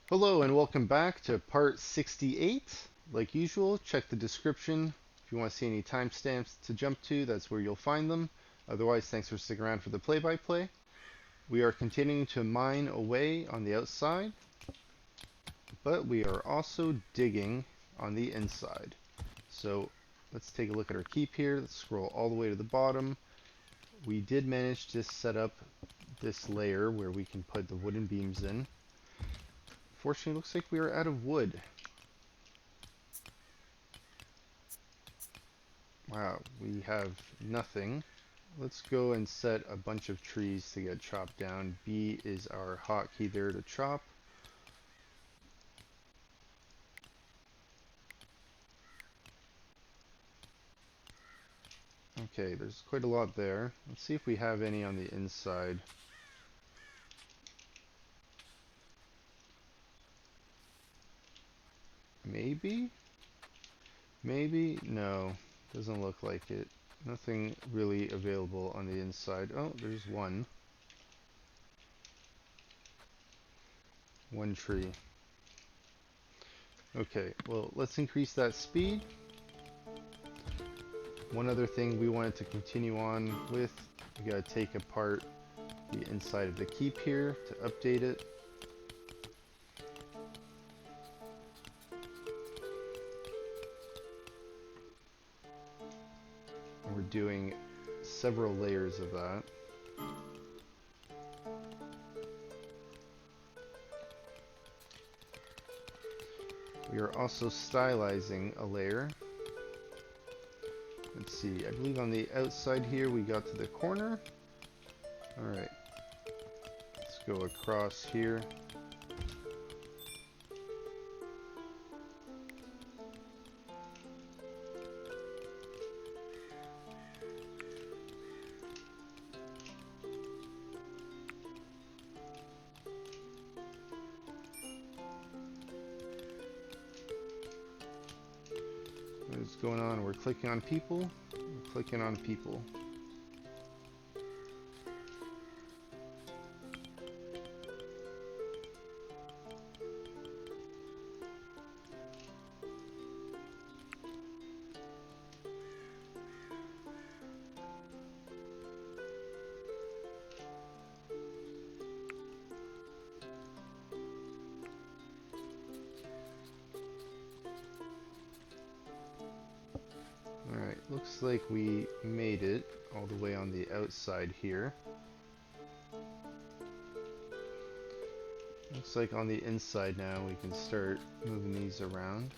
Hello and welcome back to part 68. Like usual, check the description if you want to see any timestamps to jump to, that's where you'll find them. Otherwise, thanks for sticking around for the play-by-play. We are continuing to mine away on the outside, but we are also digging on the inside. So let's take a look at our keep here. Let's scroll all the way to the bottom. We did manage to set up this layer where we can put the wooden beams in. Fortunately, it looks like we are out of wood. Wow, we have nothing. Let's go and set a bunch of trees to get chopped down. B is our hotkey there to chop. Okay, there's quite a lot there. Let's see if we have any on the inside. Maybe? Maybe? No, doesn't look like it. Nothing really available on the inside. Oh, there's one. One tree. Okay, well, let's increase that speed. One other thing we wanted to continue on with, we gotta take apart the inside of the keep here to update it. And we're doing several layers of that. We are also stylizing a layer. Let's see, I believe on the outside here we got to the corner. Alright, let's go across here. What is going on? We're clicking on people. We're clicking on people. Alright, looks like we made it all the way on the outside here. Looks like on the inside now we can start moving these around.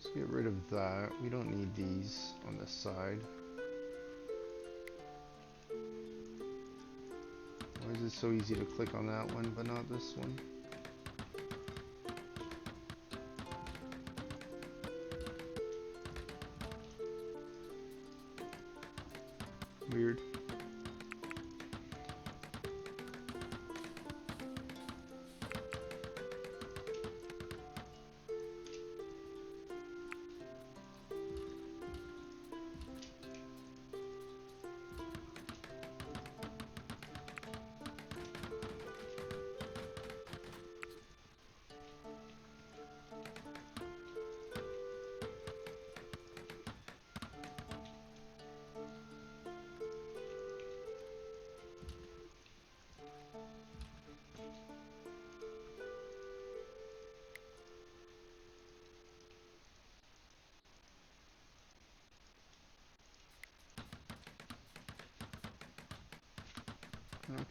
Let's get rid of that. We don't need these on this side. Why is it so easy to click on that one but not this one? Weird.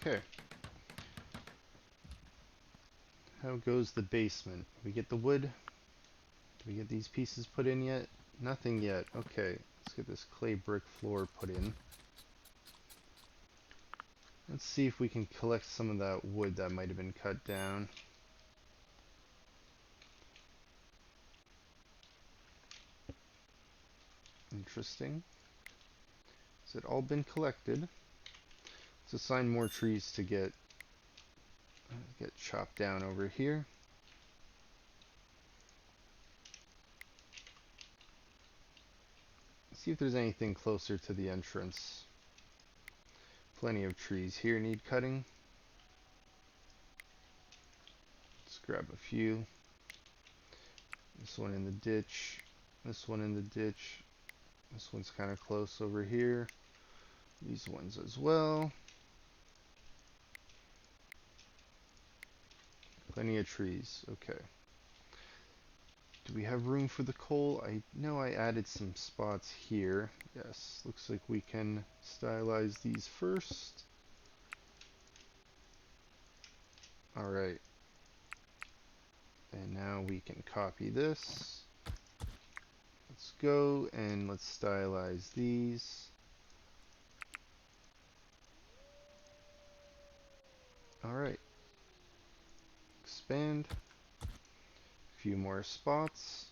Okay. How goes the basement? We get the wood? Do we get these pieces put in yet? Nothing yet. Okay, let's get this clay brick floor put in. Let's see if we can collect some of that wood that might have been cut down. Interesting. Has it all been collected? Let's assign more trees to get chopped down over here. See if there's anything closer to the entrance. Plenty of trees here need cutting. Let's grab a few. This one in the ditch. This one in the ditch. This one's kind of close over here. These ones as well. Plenty of trees. Okay. Do we have room for the coal? I know I added some spots here. Yes, looks like we can stylize these first. Alright. And now we can copy this. Let's go and let's stylize these. Alright. Expand. A few more spots.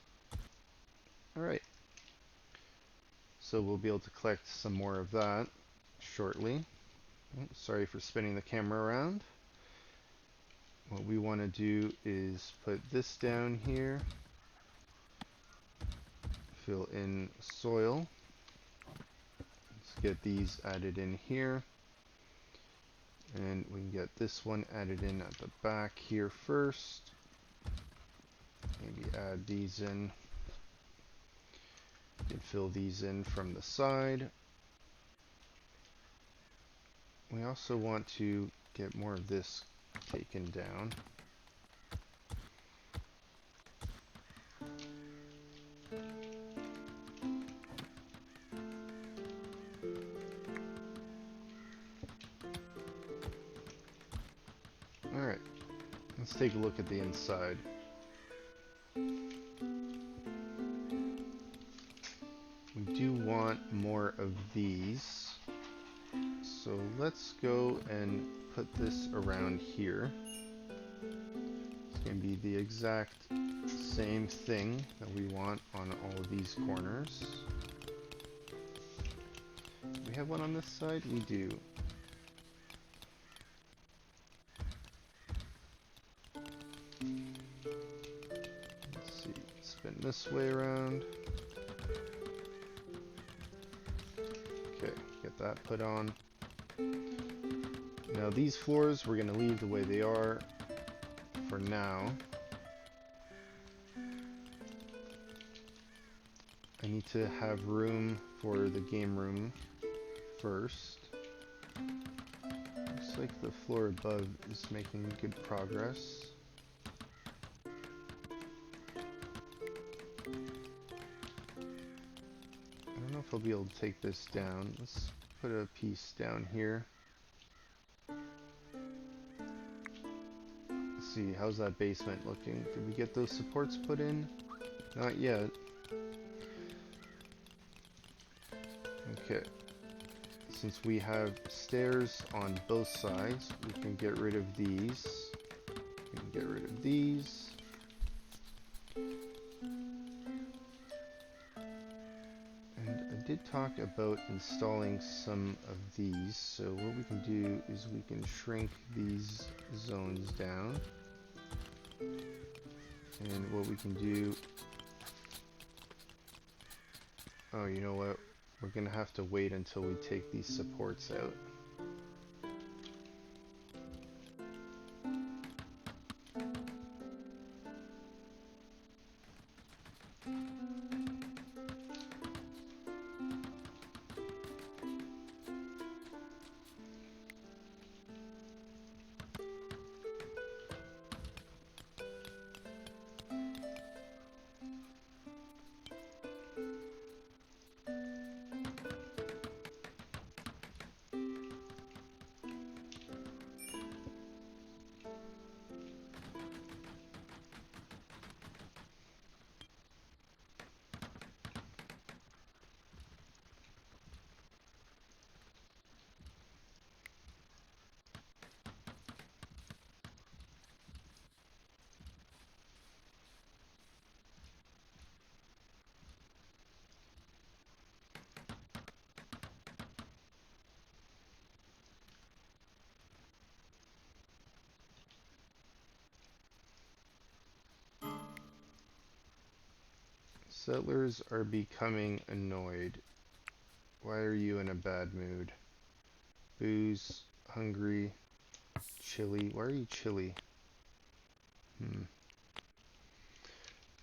Alright. So we'll be able to collect some more of that shortly. Oh, sorry for spinning the camera around. What we want to do is put this down here. Fill in soil. Let's get these added in here. And we can get this one added in at the back here first. Maybe add these in. You can fill these in from the side. We also want to get more of this taken down. Alright, let's take a look at the inside. We do want more of these. So let's go and put this around here. It's going to be the exact same thing that we want on all of these corners. Do we have one on this side? We do. Let's see, spin this way around. Okay, get that put on. Now these floors we're going to leave the way they are for now. I need to have room for the game room first. Looks like the floor above is making good progress. I don't know if I'll be able to take this down. Let's put a piece down here. Let's see, how's that basement looking? Did we get those supports put in? Not yet. Okay. Since we have stairs on both sides, we can get rid of these. We can get rid of these. And I did talk about installing some of these. So what we can do is we can shrink these zones down. And what we can do... Oh, you know what? We're gonna have to wait until we take these supports out. Settlers are becoming annoyed. Why are you in a bad mood? Booze, hungry, chilly. Why are you chilly?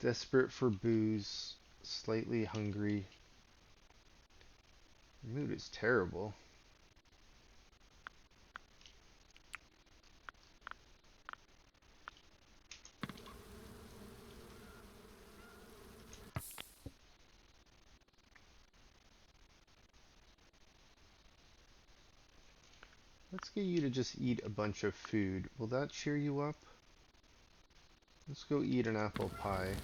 Desperate for booze, slightly hungry. Your mood is terrible. Let's get you to just eat a bunch of food. Will that cheer you up? Let's go eat an apple pie.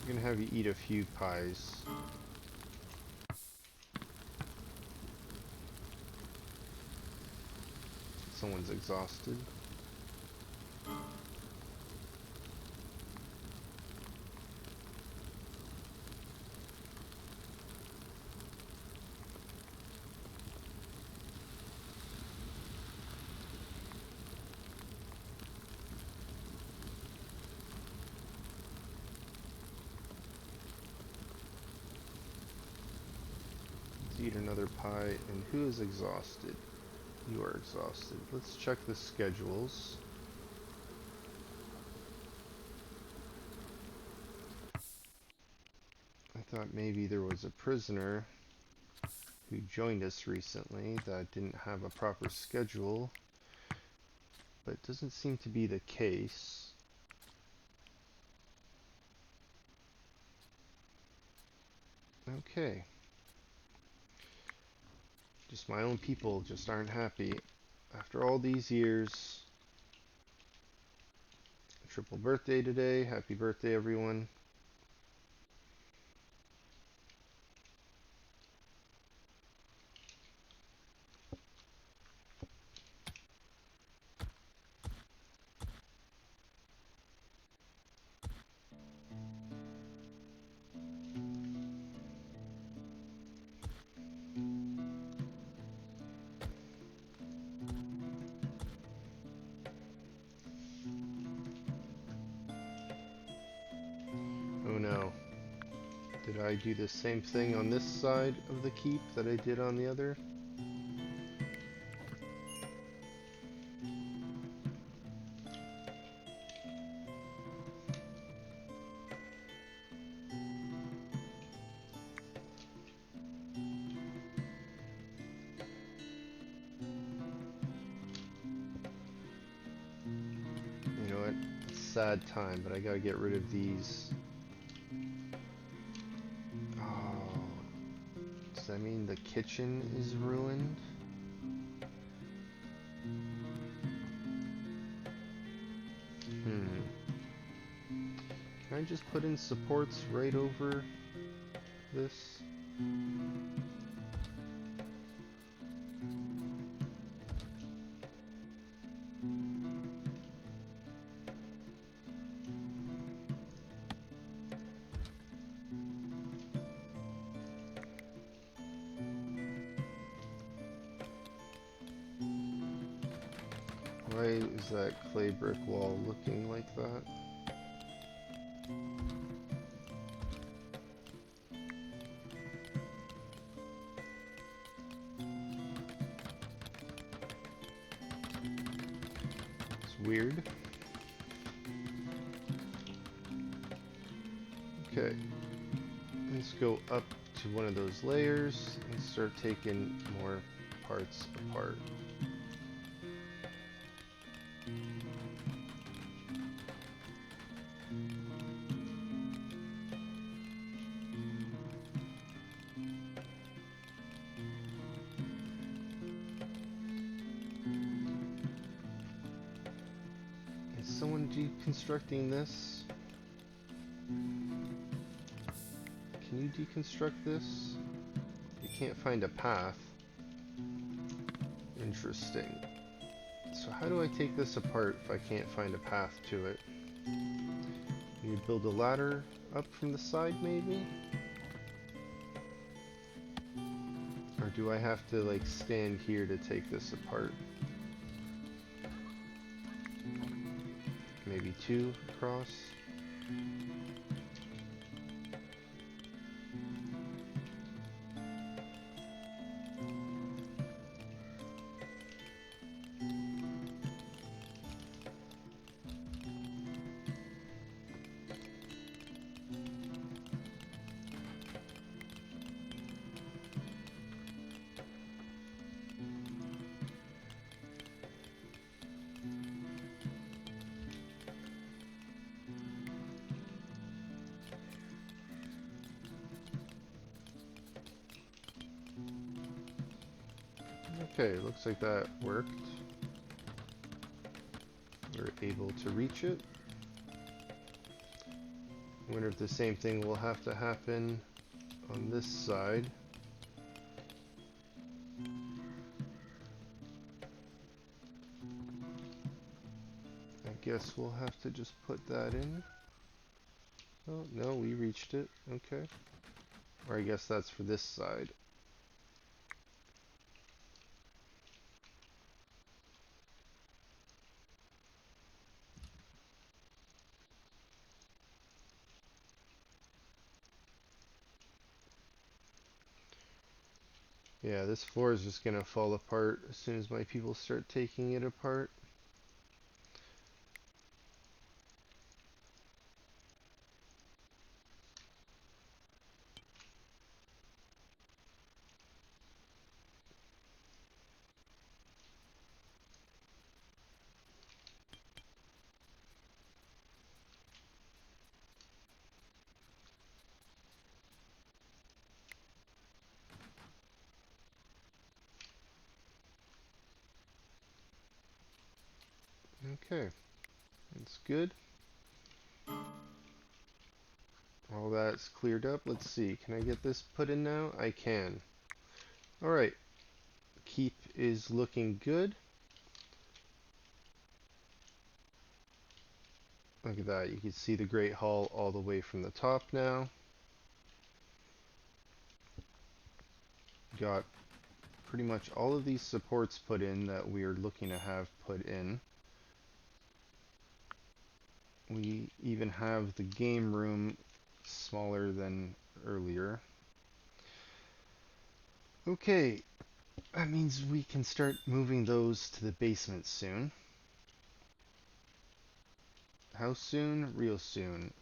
I'm gonna have you eat a few pies. Someone's exhausted. Let's eat another pie. And who is exhausted? You are exhausted. Let's check the schedules. I thought maybe there was a prisoner who joined us recently that didn't have a proper schedule, but it doesn't seem to be the case. Okay. Just my own people just aren't happy. After all these years. Triple birthday today. Happy birthday, everyone. Oh no. Did I do the same thing on this side of the keep that I did on the other? You know what? It's a sad time, but I gotta get rid of these. Oh. Does that mean the kitchen is ruined? Can I just put in supports right over this? Why is that clay brick wall looking like that? It's weird. Okay, let's go up to one of those layers and start taking more parts apart. Is someone deconstructing this? Can you deconstruct this? You can't find a path. Interesting. So how do I take this apart if I can't find a path to it? You build a ladder up from the side maybe? Or do I have to like stand here to take this apart? maybe 2 across. Okay, looks like that worked. We're able to reach it. I wonder if the same thing will have to happen on this side. I guess we'll have to just put that in. Oh, no, we reached it. Okay. Or I guess that's for this side. Yeah, this floor is just gonna fall apart as soon as my people start taking it apart. Okay, that's good. All that's cleared up. Let's see, can I get this put in now? I can. Alright, keep is looking good. Look at that, you can see the Great Hall all the way from the top now. Got pretty much all of these supports put in that we are looking to have put in. We even have the game room smaller than earlier. Okay, that means we can start moving those to the basement soon. How soon? Real soon.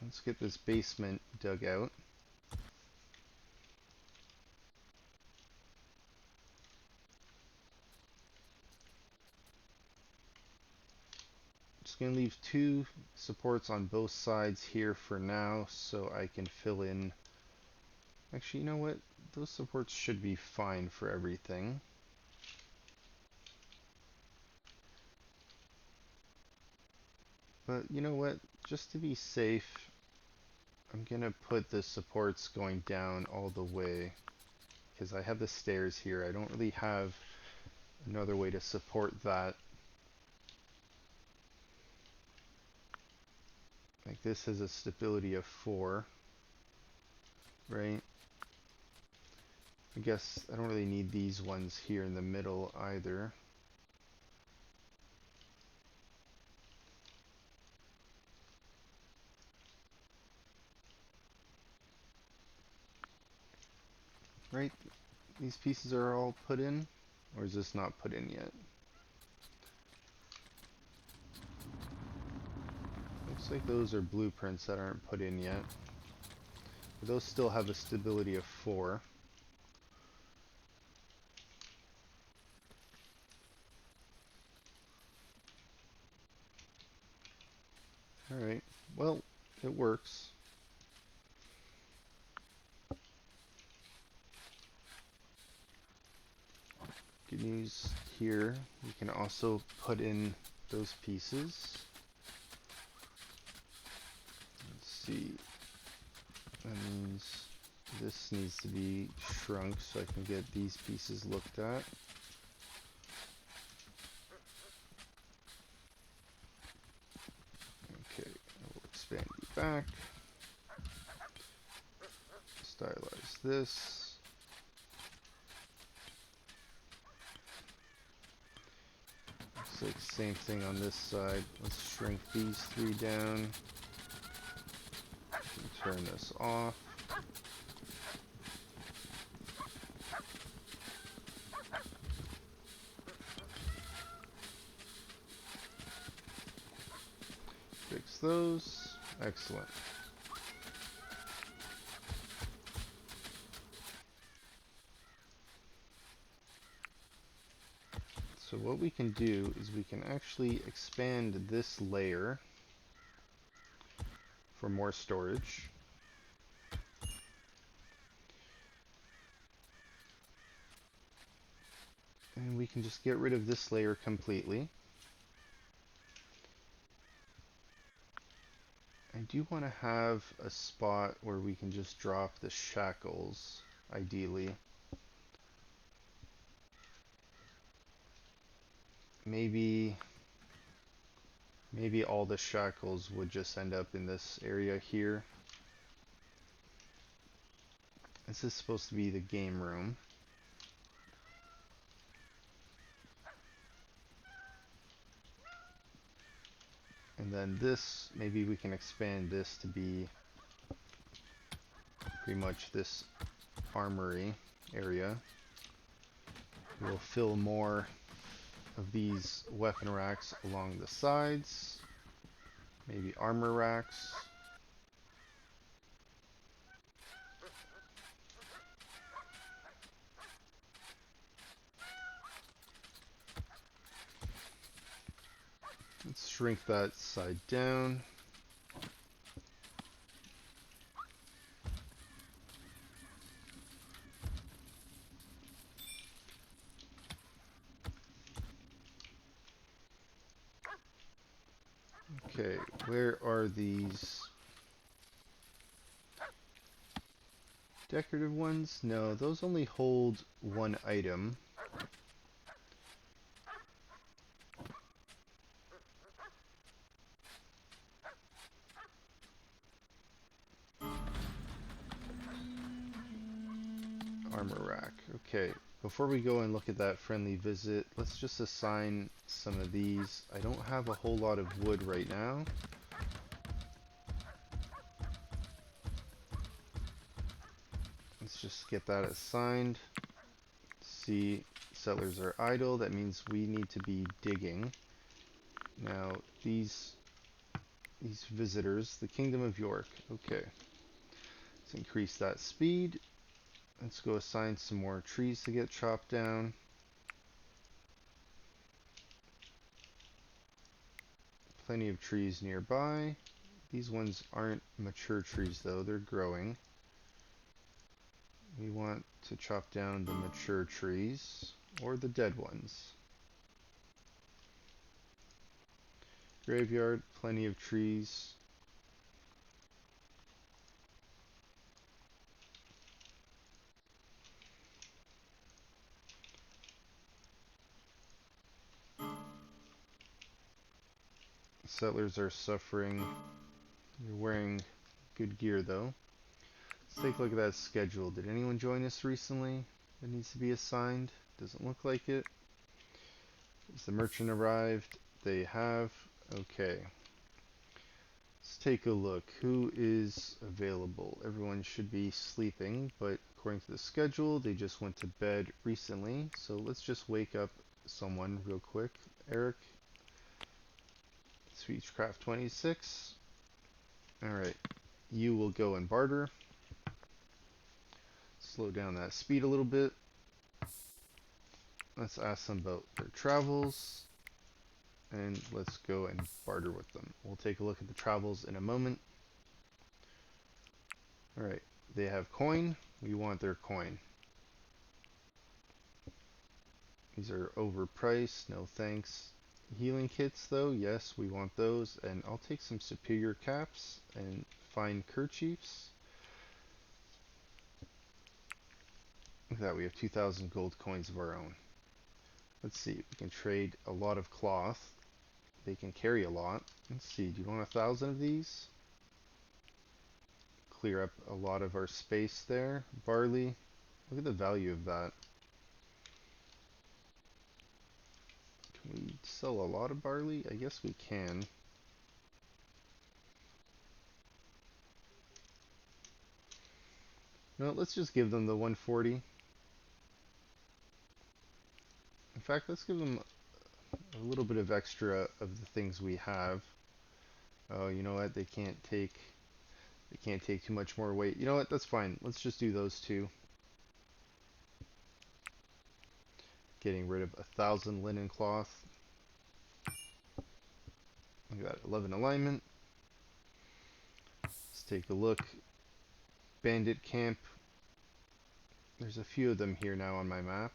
Let's get this basement dug out. Just gonna leave 2 supports on both sides here for now so I can fill in. Actually, you know what? Those supports should be fine for everything. But you know what? Just to be safe, I'm gonna put the supports going down all the way because I have the stairs here. I don't really have another way to support that. Like this has a stability of 4, right? I guess I don't really need these ones here in the middle either. Right? These pieces are all put in? Or is this not put in yet? Looks like those are blueprints that aren't put in yet. But those still have a stability of 4. Alright, well, it works. Good news here, we can also put in those pieces. Let's see, that means this needs to be shrunk so I can get these pieces looked at. Okay, we'll expand you back. Stylize this. Looks like same thing on this side. Let's shrink these three down. Turn this off. Fix those. Excellent. So what we can do is we can actually expand this layer for more storage. And we can just get rid of this layer completely. I do want to have a spot where we can just drop the shackles, ideally. Maybe all the shackles would just end up in this area here. This is supposed to be the game room. And then this, maybe we can expand this to be pretty much this armory area. We'll fill more of these weapon racks along the sides. Maybe armor racks. Let's shrink that side down. Okay, where are these decorative ones? No, those only hold one item. Armor rack. Okay, before we go and look at that friendly visit, let's just assign some of these. I don't have a whole lot of wood right now. Let's just get that assigned. See, settlers are idle. That means we need to be digging. Now, these visitors, the Kingdom of York. Okay. Let's increase that speed. Let's go assign some more trees to get chopped down. Plenty of trees nearby. These ones aren't mature trees though, they're growing. We want to chop down the mature trees, or the dead ones. Graveyard, plenty of trees. Settlers are suffering. You're wearing good gear though. Let's take a look at that schedule. Did anyone join us recently that needs to be assigned? Doesn't look like it. Has the merchant arrived? They have. Okay. Let's take a look. Who is available? Everyone should be sleeping, but according to the schedule, they just went to bed recently. So let's just wake up someone real quick. Eric, Speechcraft 26. Alright, you will go and barter. Slow down that speed a little bit. Let's ask them about their travels. And let's go and barter with them. We'll take a look at the travels in a moment. Alright, they have coin. We want their coin. These are overpriced, no thanks. Healing kits though, yes, we want those. And I'll take some superior caps and fine kerchiefs. Look at that, we have 2,000 gold coins of our own. Let's see, we can trade a lot of cloth. They can carry a lot. Let's see, do you want 1,000 of these? Clear up a lot of our space there. Barley, look at the value of that. Can we sell a lot of barley? I guess we can. No, let's just give them the 140. In fact, let's give them a little bit of extra of the things we have. Oh, you know what? They can't take too much more weight. You know what? That's fine. Let's just do those two. Getting rid of 1,000 linen cloth. We got 11 alignment. Let's take a look. Bandit camp. There's a few of them here now on my map.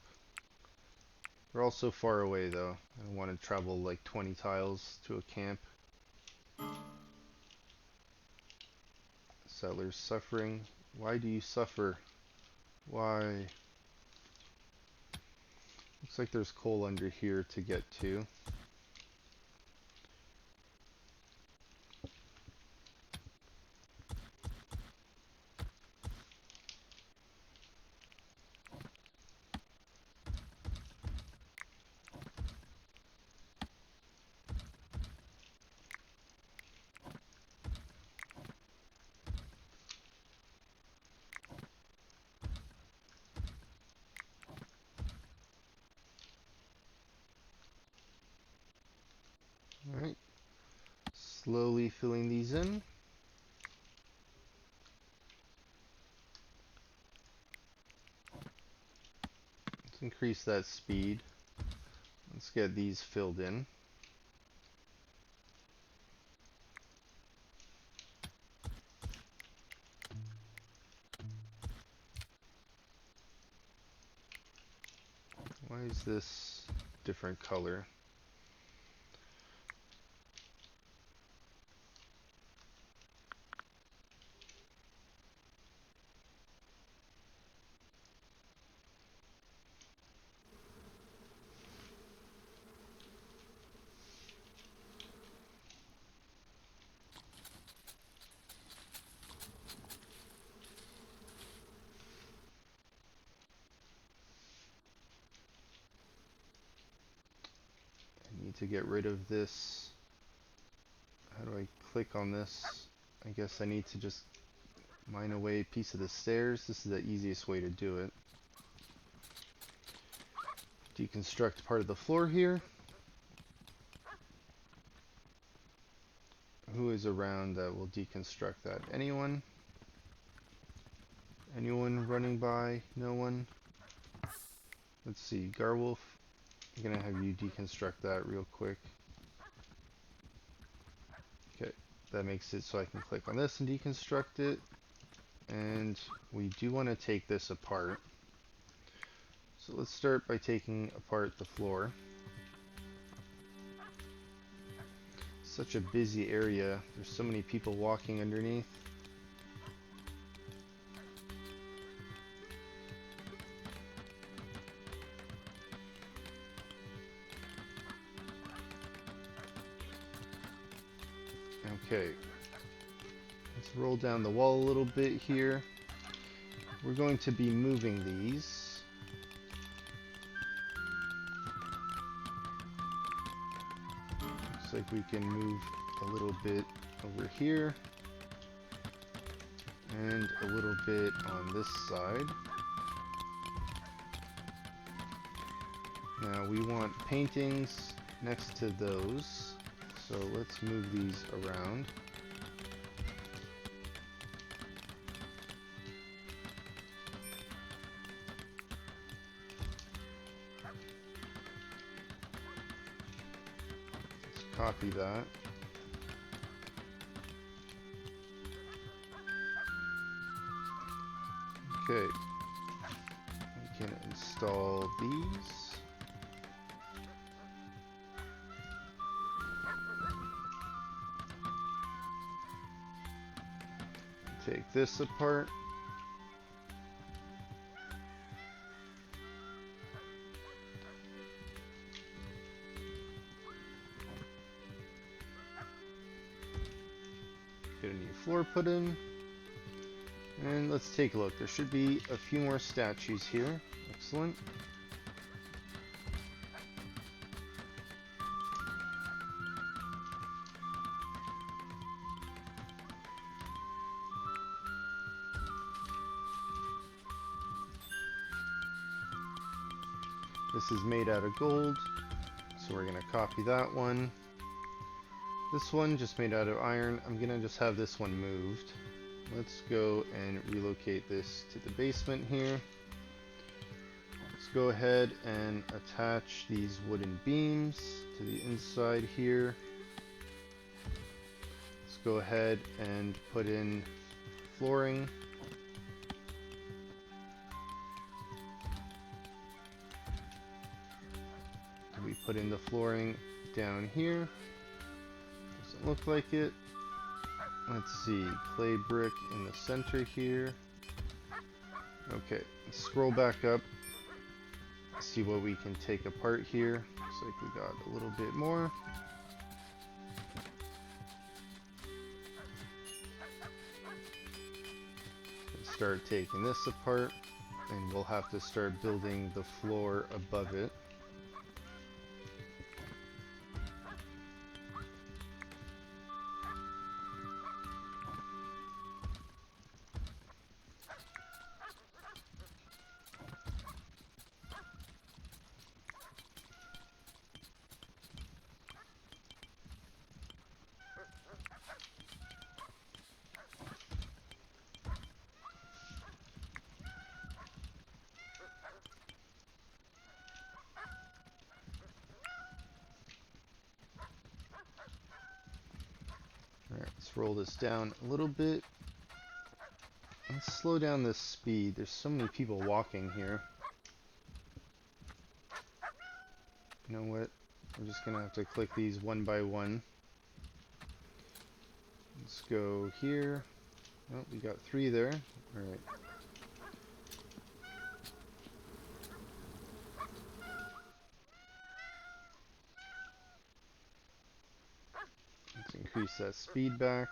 They're all so far away though. I don't want to travel like 20 tiles to a camp. Settlers suffering. Why do you suffer? Why? Looks like there's coal under here to get to. Alright. Slowly filling these in. Let's increase that speed. Let's get these filled in. Why is this different color? To get rid of this. How do I click on this? I guess I need to just mine away a piece of the stairs. This is the easiest way to do it. Deconstruct part of the floor here. Who is around that will deconstruct that? Anyone? Anyone running by? No one? Let's see. Garwolf, I'm gonna have you deconstruct that real quick. Okay, that makes it so I can click on this and deconstruct it. And we do want to take this apart. So let's start by taking apart the floor. Such a busy area. There's so many people walking underneath. Okay, let's roll down the wall a little bit here. We're going to be moving these. Looks like we can move a little bit over here and a little bit on this side. Now we want paintings next to those. So let's move these around. Let's copy that. Okay. We can install these. Take this apart. Get a new floor put in. And let's take a look. There should be a few more statues here. Excellent. This is made out of gold, so we're gonna copy that one. This one just made out of iron. I'm gonna just have this one moved. Let's go and relocate this to the basement here. Let's go ahead and attach these wooden beams to the inside here. Let's go ahead and put in flooring. We put in the flooring down here. Doesn't look like it. Let's see, clay brick in the center here. Okay, let's scroll back up. See what we can take apart here. Looks like we got a little bit more. Let's start taking this apart, and we'll have to start building the floor above it. Alright, let's roll this down a little bit. Let's slow down this speed. There's so many people walking here. You know what? We're just gonna have to click these one by one. Let's go here. Oh, we got 3 there. Alright. Let's increase that speed back.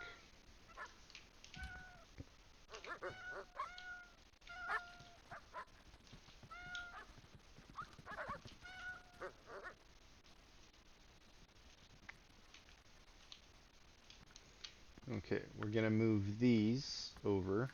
Okay, we're gonna move these over.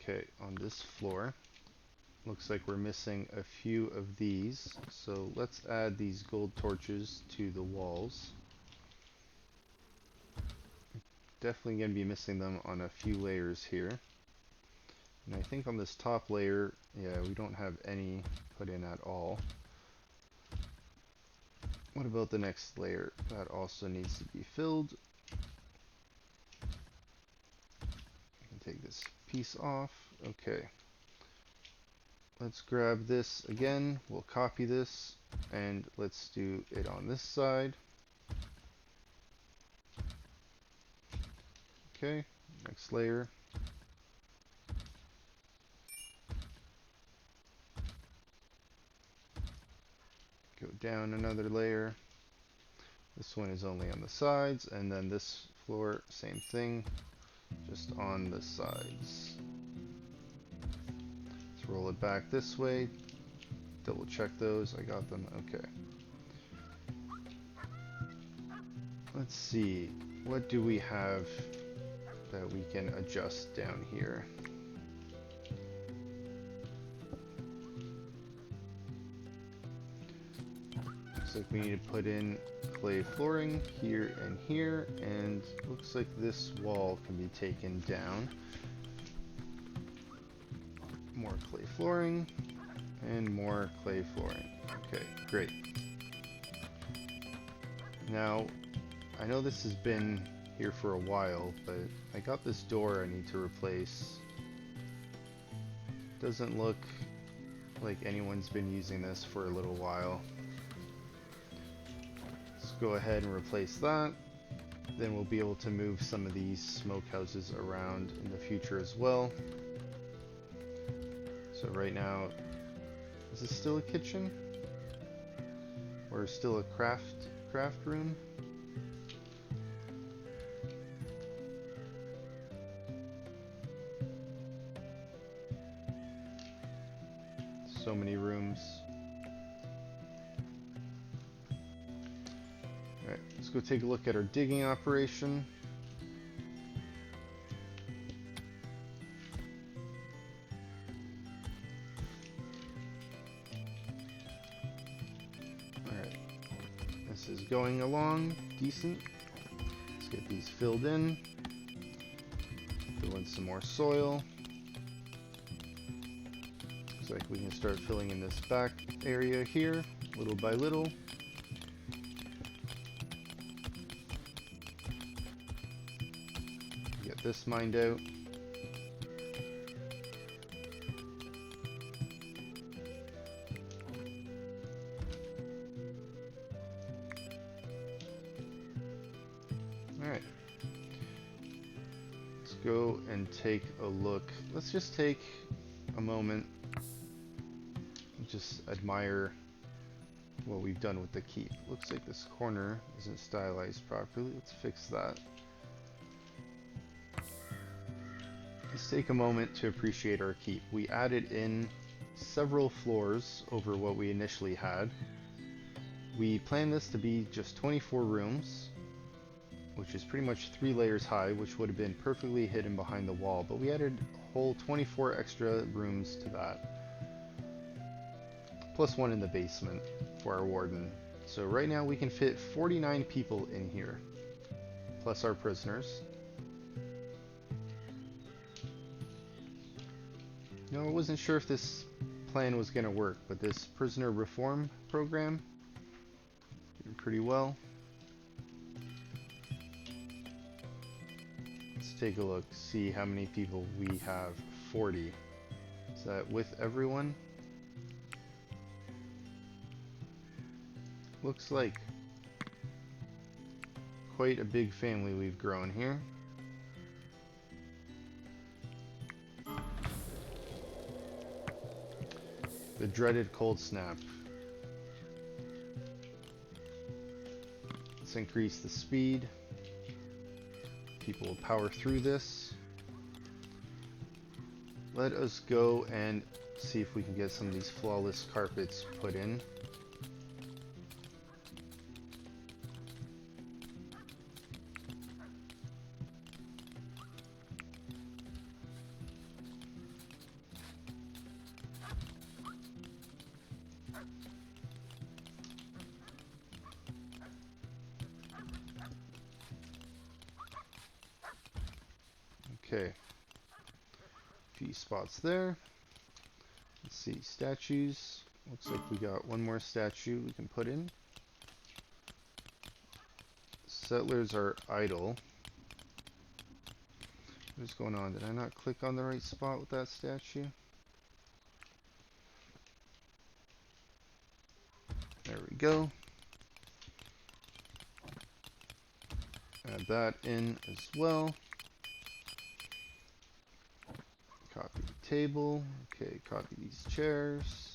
Okay, on this floor, looks like we're missing a few of these, so let's add these gold torches to the walls. Definitely going to be missing them on a few layers here. And I think on this top layer, yeah, we don't have any put in at all. What about the next layer? That also needs to be filled. I can take this piece off. Okay. Let's grab this again. We'll copy this and let's do it on this side. Okay, next layer. Go down another layer. This one is only on the sides, and then this floor, same thing, just on the sides. Let's roll it back this way. Double check those. I got them. Okay. Let's see. What do we have that we can adjust down here? Looks like we need to put in clay flooring here, and looks like this wall can be taken down. More clay flooring, and more clay flooring. Okay, great. Now, I know this has been here for a while, but I got this door I need to replace. Doesn't look like anyone's been using this for a little while. Let's go ahead and replace that. Then we'll be able to move some of these smokehouses around in the future as well. So right now, is this still a kitchen? Or still a craft room? So many rooms. Alright, let's go take a look at our digging operation. Alright, this is going along decent. Let's get these filled in. Fill in some more soil. Looks like we can start filling in this back area here, little by little. Get this mined out. Alright. Let's go and take a look. Let's just take a moment and just admire what we've done with the keep. Looks like this corner isn't stylized properly. Let's fix that. Let's take a moment to appreciate our keep. We added in several floors over what we initially had. We planned this to be just 24 rooms, which is pretty much 3 layers high, which would have been perfectly hidden behind the wall, but we added a whole 24 extra rooms to that, plus one in the basement for our warden. So right now we can fit 49 people in here, plus our prisoners. No, I wasn't sure if this plan was going to work, but this prisoner reform program did pretty well. Let's take a look, see how many people we have. 40. Is that with everyone? Looks like quite a big family we've grown here. The dreaded cold snap. Let's increase the speed. People will power through this. Let us go and see if we can get some of these flawless carpets put in. Okay, a few spots there. Let's see, statues. Looks like we got one more statue we can put in. Settlers are idle. What's going on? Did I not click on the right spot with that statue? There we go. Add that in as well. Copy the table. Okay, copy these chairs.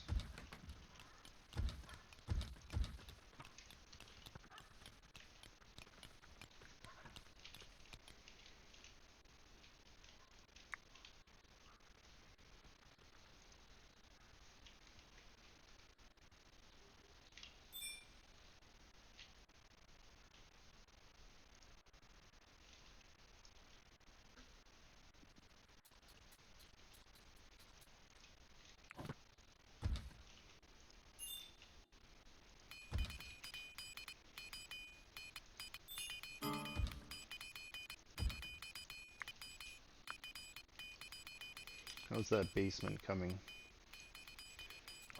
How's that basement coming?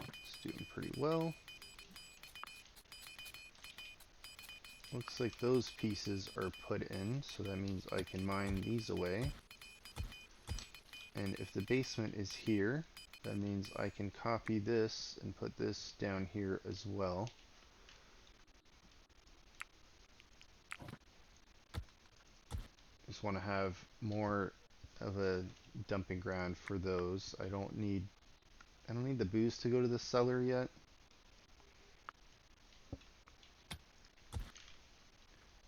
It's doing pretty well. Looks like those pieces are put in, so that means I can mine these away. And if the basement is here, that means I can copy this and put this down here as well. Just want to have more of a dumping ground for those. I don't need the booze to go to the cellar yet.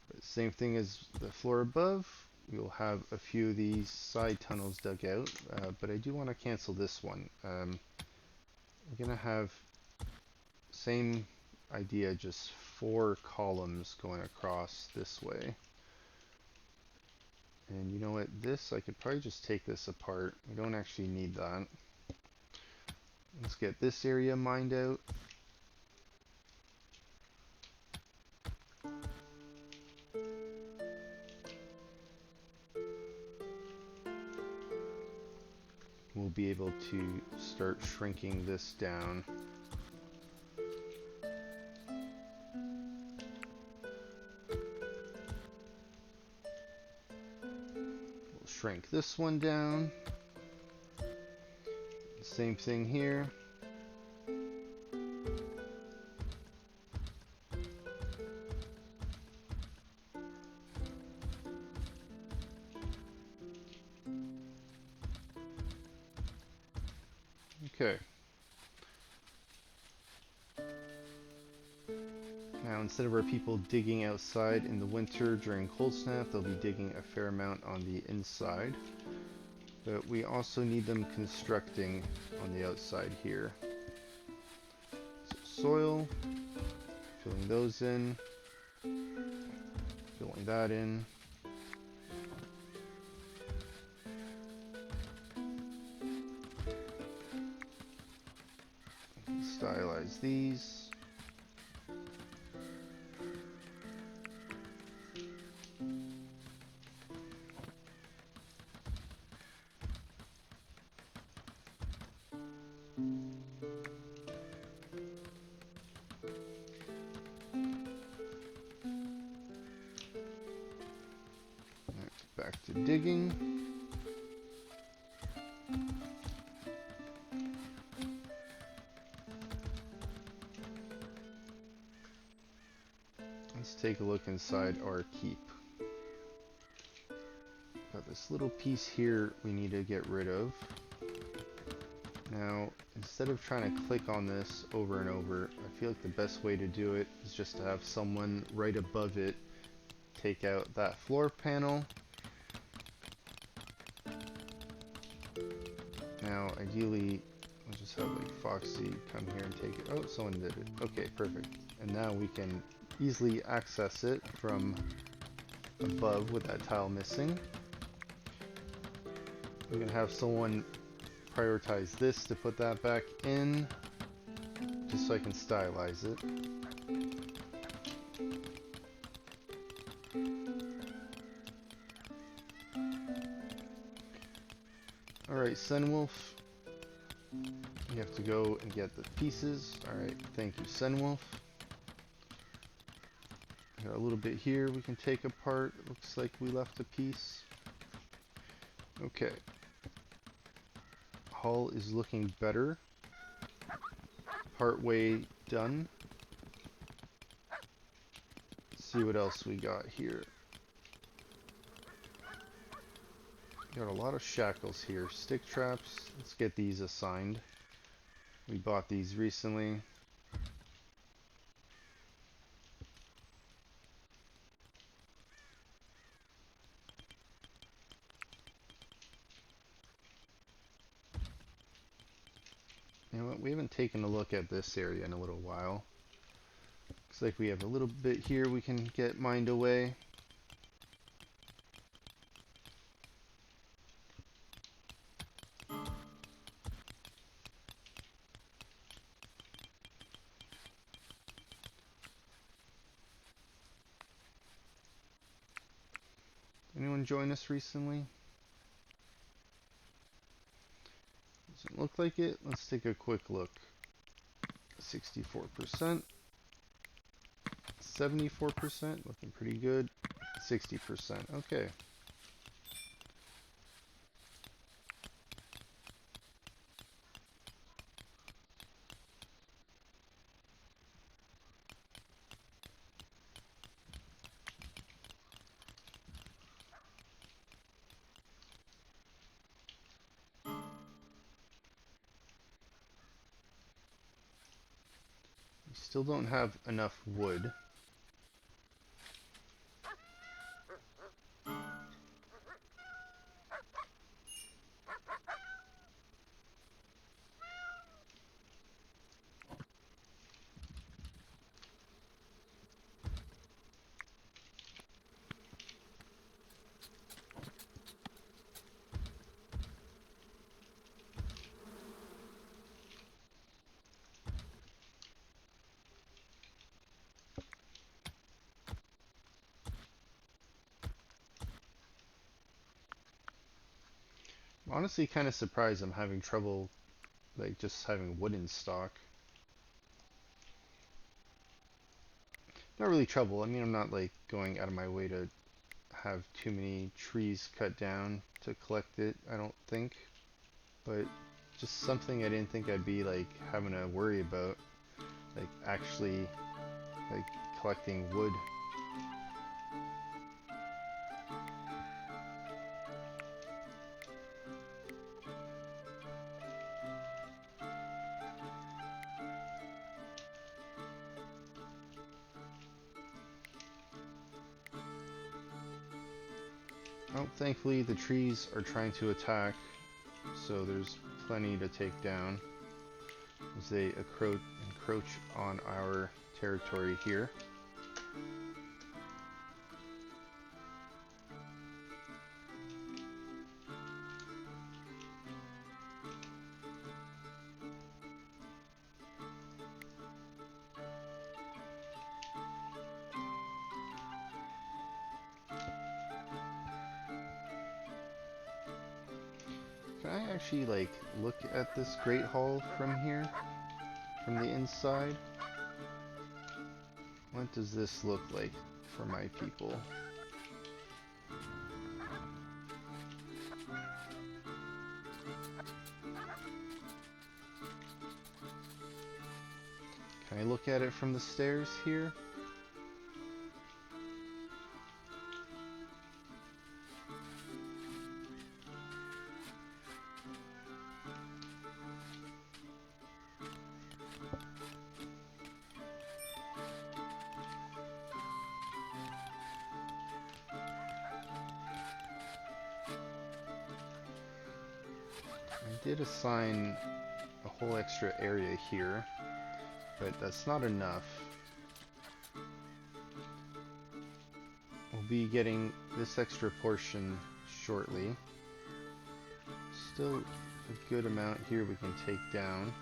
But same thing as the floor above. We'll have a few of these side tunnels dug out, but I do want to cancel this one. We're gonna have same idea, just 4 columns going across this way. And you know what, this, I could probably just take this apart. We don't actually need that. Let's get this area mined out. We'll be able to start shrinking this down. We'll shrink this one down. Same thing here. Okay. Now, instead of our people digging outside in the winter during cold snap, they'll be digging a fair amount on the inside. But we also need them constructing on the outside here. So soil, filling those in, filling that in. Stylize these. Back to digging. Let's take a look inside our keep. Got this little piece here we need to get rid of. Now, instead of trying to click on this over and over, I feel like the best way to do it is just to have someone right above it take out that floor panel. Now, ideally, I'll just have like Foxy come here and take it. Oh, someone did it. Okay, perfect. And now we can easily access it from above with that tile missing. We're gonna have someone prioritize this to put that back in, just so I can stylize it. Alright, Sunwolf, you have to go and get the pieces. Alright, thank you, Sunwolf. Got a little bit here we can take apart. Looks like we left a piece. Okay. Hull is looking better. Part way done. Let's see what else we got here. Got a lot of shackles here. Stick traps. Let's get these assigned. We bought these recently. You know what? We haven't taken a look at this area in a little while. Looks like we have a little bit here we can get mined away. Anyone join us recently? Doesn't look like it. Let's take a quick look. 64%. 74%, looking pretty good. 60%, okay. We still don't have enough wood. Honestly, kind of surprised I'm having trouble, like, just having wood in stock. Not really trouble. I mean, I'm not, like, going out of my way to have too many trees cut down to collect it, I don't think. But just something I didn't think I'd be, like, having to worry about. Like, actually, like, collecting wood. Oh, thankfully the trees are trying to attack, so there's plenty to take down as they encroach on our territory here. Can I actually, like, look at this great hall from here? From the inside? What does this look like for my people? Can I look at it from the stairs here? I did assign a whole extra area here, but that's not enough. We'll be getting this extra portion shortly. Still a good amount here we can take down.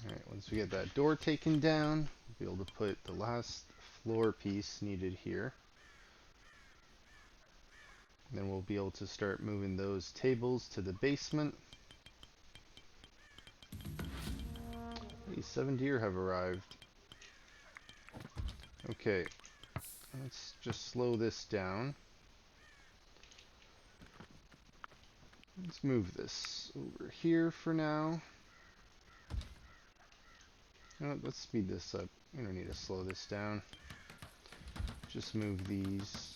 Alright, once we get that door taken down, we'll be able to put the last floor piece needed here. Then we'll be able to start moving those tables to the basement. Hey, 7 deer have arrived. Okay, let's just slow this down. Let's move this over here for now. Let's speed this up. We don't need to slow this down. Just move these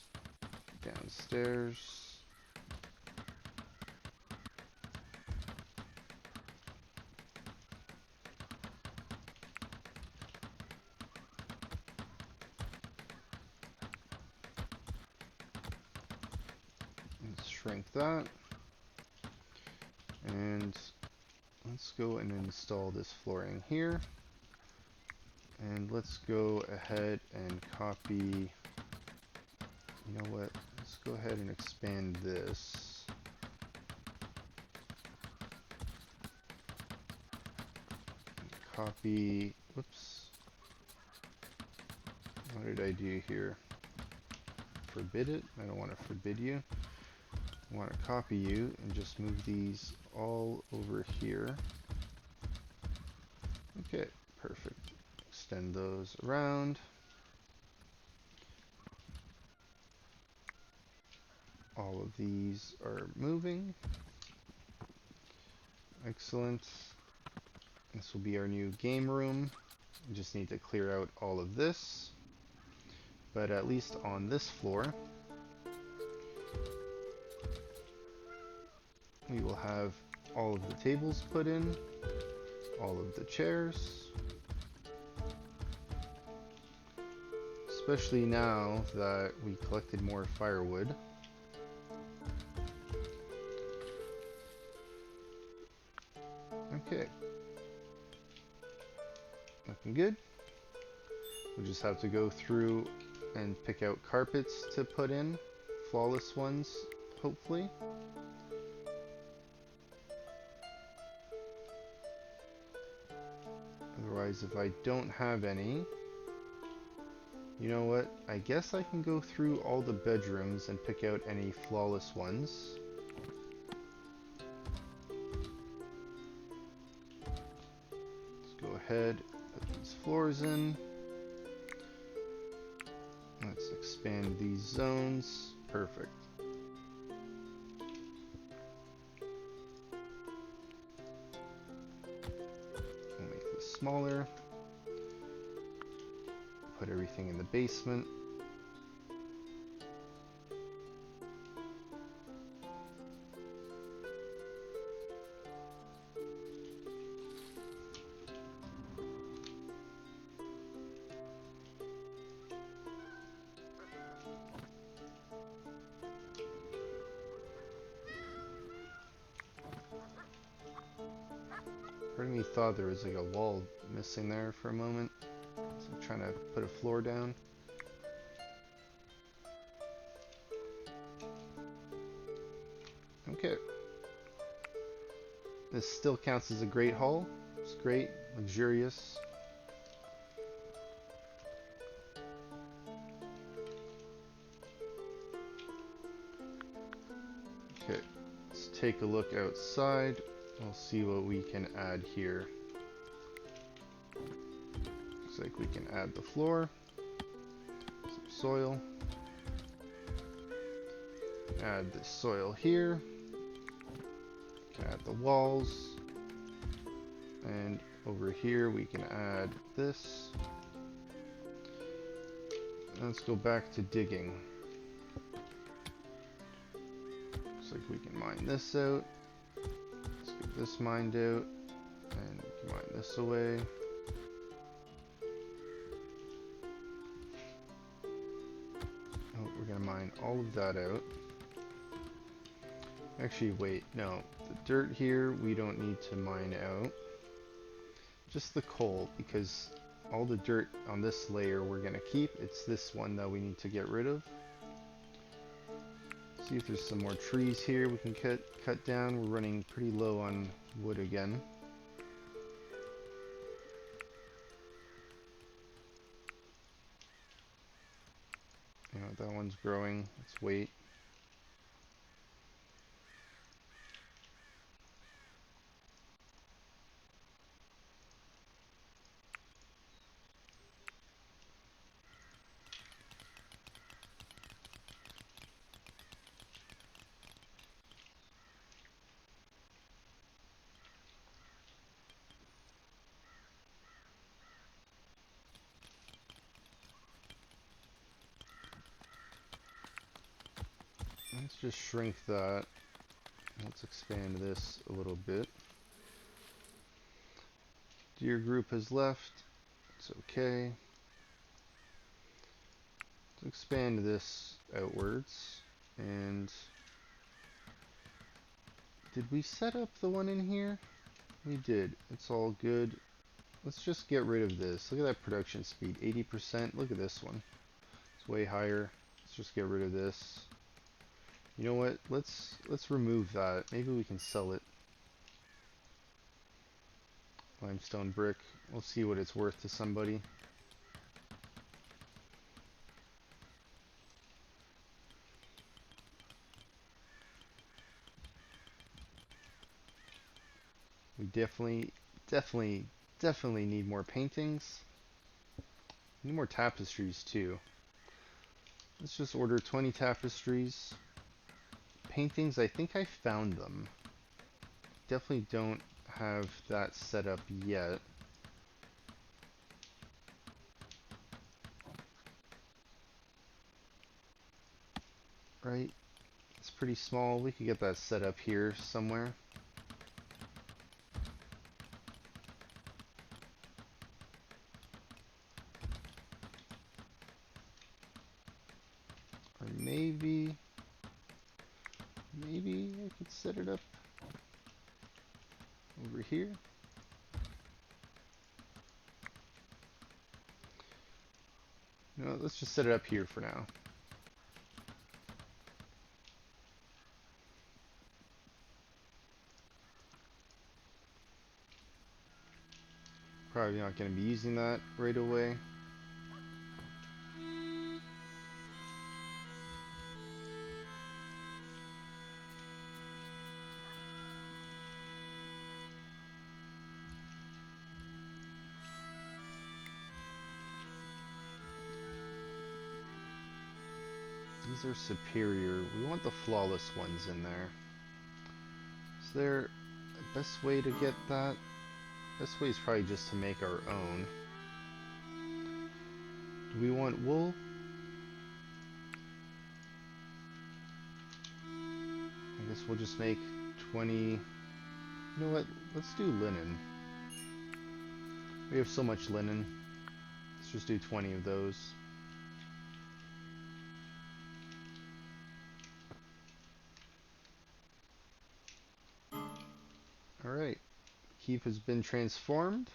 downstairs. Let's shrink that. And let's go and install this flooring here. And let's go ahead and copy, you know what, let's go ahead and expand this. Copy, whoops, what did I do here? Forbid it? I don't want to forbid you. I want to copy you and just move these all over here. Okay, perfect. Extend those around. All of these are moving. Excellent. This will be our new game room. We just need to clear out all of this. But at least on this floor, we will have all of the tables put in, all of the chairs. Especially now that we collected more firewood. Okay. Looking good. We'll just have to go through and pick out carpets to put in. Flawless ones, hopefully. Otherwise, if I don't have any, you know what? I guess I can go through all the bedrooms and pick out any flawless ones. Let's go ahead, put these floors in. Let's expand these zones. Perfect. We'll make this smaller. Put everything in the basement. Part of me thought there was like a wall missing there for a moment. So I'm trying to put a floor down. Okay. This still counts as a great hall. It's great, luxurious. Okay, let's take a look outside. We'll see what we can add here. Looks like we can add the floor, some soil, add the soil here, can add the walls, and over here we can add this. Let's go back to digging. Looks like we can mine this out. Let's get this mined out, and we can mine this away. Oh, we're gonna mine all of that out. Actually, wait, no. The dirt here, we don't need to mine out. Just the coal, because all the dirt on this layer we're gonna keep. It's this one that we need to get rid of. See if there's some more trees here we can cut down. We're running pretty low on wood again. You know, that one's growing. Let's wait. Let's just shrink that. Let's expand this a little bit. Deer group has left. It's okay. Let's expand this outwards. And did we set up the one in here? We did. It's all good. Let's just get rid of this. Look at that production speed, 80%. Look at this one. It's way higher. Let's just get rid of this. You know what? Let's remove that. Maybe we can sell it. Limestone brick. We'll see what it's worth to somebody. We definitely need more paintings. Need more tapestries too. Let's just order 20 tapestries. Paintings, I think I found them. Definitely don't have that set up yet. Right? It's pretty small. We could get that set up here somewhere. Or maybe I could set it up over here. No, let's just set it up here for now. Probably not going to be using that right away. These are superior. We want the flawless ones in there. Is there a best way to get that? Best way is probably just to make our own. Do we want wool? I guess we'll just make 20. You know what? Let's do linen. We have so much linen. Let's just do 20 of those. Alright. Keep has been transformed.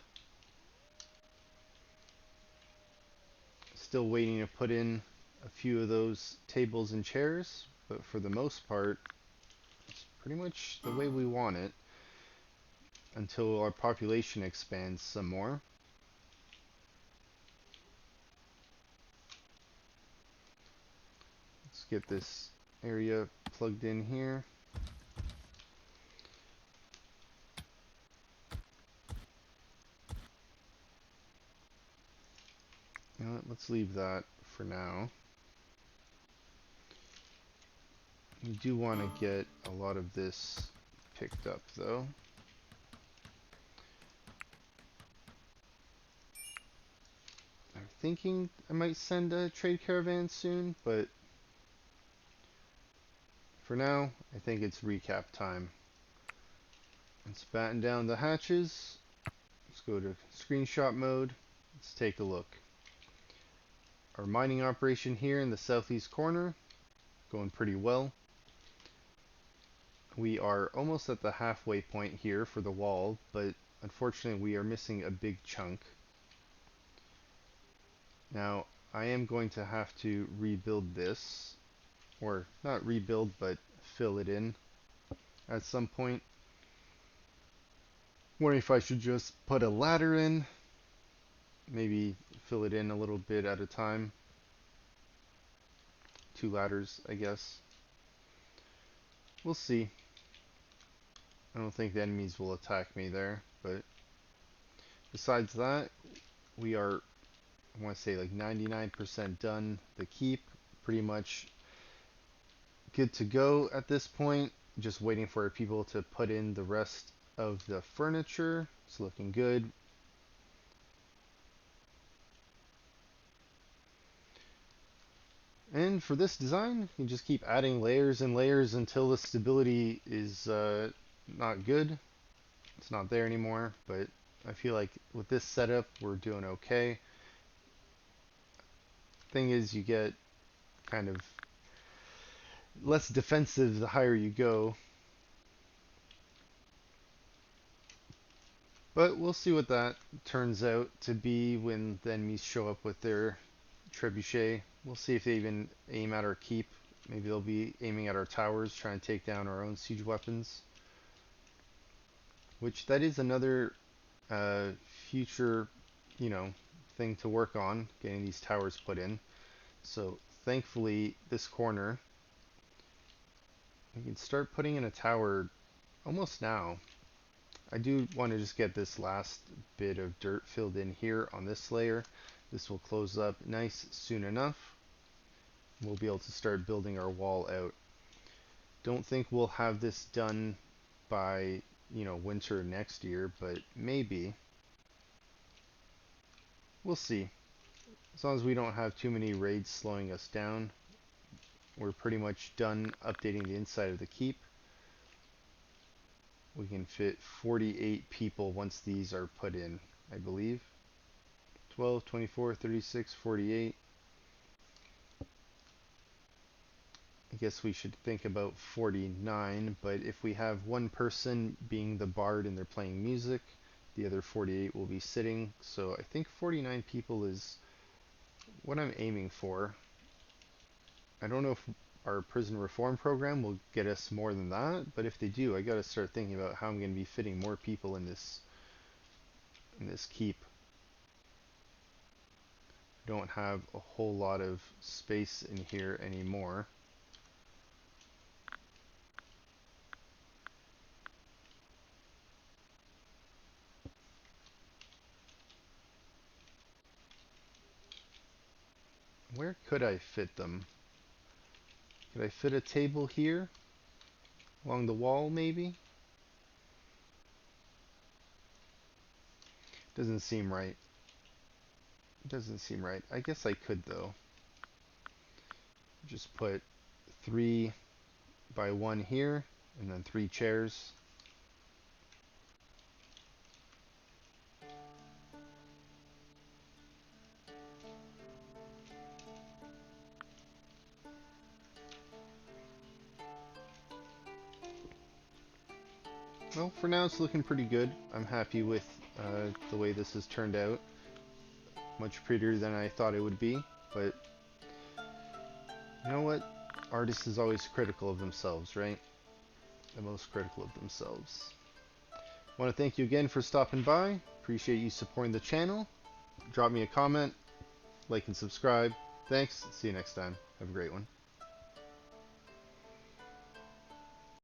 Still waiting to put in a few of those tables and chairs, but for the most part, it's pretty much the way we want it until our population expands some more. Let's get this area plugged in here. You know what, let's leave that for now. We do want to get a lot of this picked up though. I'm thinking I might send a trade caravan soon, but for now, I think it's recap time. Let's batten down the hatches. Let's go to screenshot mode. Let's take a look. Our mining operation here in the southeast corner, going pretty well. We are almost at the halfway point here for the wall, but unfortunately we are missing a big chunk. Now, I am going to have to rebuild this, or not rebuild, but fill it in at some point. Wondering if I should just put a ladder in, maybe fill it in a little bit at a time. 2 ladders, I guess. We'll see. I don't think the enemies will attack me there, but besides that, we are, I want to say like 99% done. The keep, pretty much good to go at this point. Just waiting for people to put in the rest of the furniture. It's looking good. And for this design, you just keep adding layers and layers until the stability is not good. It's not there anymore, but I feel like with this setup, we're doing okay. Thing is, you get kind of less defensive the higher you go. But we'll see what that turns out to be when the enemies show up with their trebuchet. We'll see if they even aim at our keep. Maybe they'll be aiming at our towers, trying to take down our own siege weapons. Which that is another future, thing to work on, getting these towers put in. So thankfully, this corner, we can start putting in a tower almost now. I do want to just get this last bit of dirt filled in here on this layer. This will close up nice soon enough. We'll be able to start building our wall out. Don't think we'll have this done by, winter next year, but maybe. We'll see. As long as we don't have too many raids slowing us down, we're pretty much done updating the inside of the keep. We can fit 48 people once these are put in, I believe. 12, 24, 36, 48. I guess we should think about 49, but if we have one person being the bard and they're playing music, the other 48 will be sitting. So I think 49 people is what I'm aiming for. I don't know if our prison reform program will get us more than that, but if they do, I gotta start thinking about how I'm gonna be fitting more people in this keep. I don't have a whole lot of space in here anymore. Where could I fit them? Could I fit a table here? Along the wall, maybe? Doesn't seem right. Doesn't seem right. I guess I could, though. Just put 3 by 1 here, and then 3 chairs. Well, for now it's looking pretty good. I'm happy with the way this has turned out. Much prettier than I thought it would be, but you know what? Artists is always critical of themselves, right? The most critical of themselves. I want to thank you again for stopping by. Appreciate you supporting the channel. Drop me a comment, like and subscribe. Thanks. See you next time. Have a great one.